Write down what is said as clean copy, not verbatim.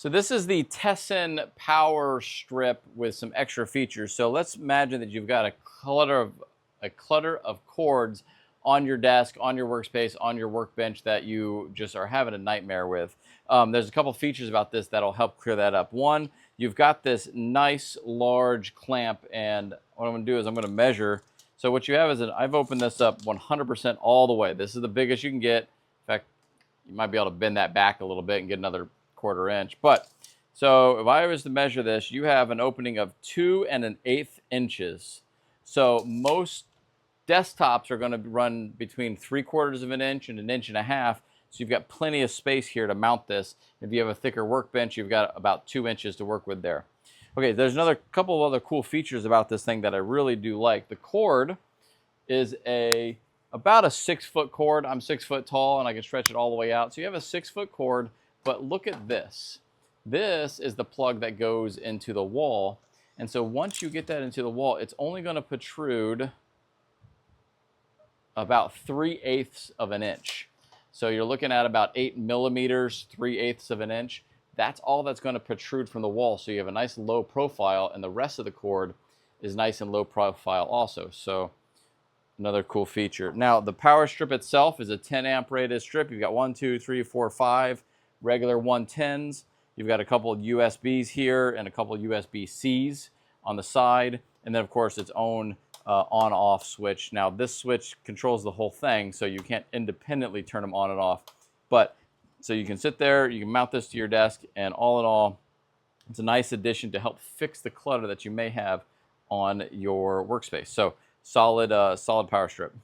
So this is the TESSAN power strip with some extra features. So let's imagine that you've got a clutter of cords on your desk, on your workspace, on your workbench that you just are having a nightmare with. There's a couple features about this that'll help clear that up. One, you've got this nice large clamp, and what I'm going to do is I'm going to measure. So what you have is I've opened this up 100% all the way. This is the biggest you can get. In fact, you might be able to bend that back a little bit and get another 1/4 inch. But so if I was to measure this, you have an opening of 2 1/8 inches. So most desktops are going to run between 3/4 of an inch and 1.5 inches. So you've got plenty of space here to mount this. If you have a thicker workbench, you've got about 2 inches to work with there. Okay, there's another couple of other cool features about this thing that I really do like. The cord is about a 6-foot cord. I'm 6 foot tall and I can stretch it all the way out. So you have a 6-foot cord, but look at this. This is the plug that goes into the wall. And so once you get that into the wall, it's only going to protrude about 3/8 of an inch. So you're looking at about 8 millimeters, 3/8 of an inch. That's all that's going to protrude from the wall. So you have a nice low profile, and the rest of the cord is nice and low profile also. So another cool feature. Now the power strip itself is a 10 amp rated strip. You've got 1, 2, 3, 4, 5 regular 110s. You've got a couple of USBs here and a couple of USB-Cs on the side, and then of course its own on-off switch. Now this switch controls the whole thing, so you can't independently turn them on and off. But so you can sit there, you can mount this to your desk, and all in all, it's a nice addition to help fix the clutter that you may have on your workspace. So solid power strip.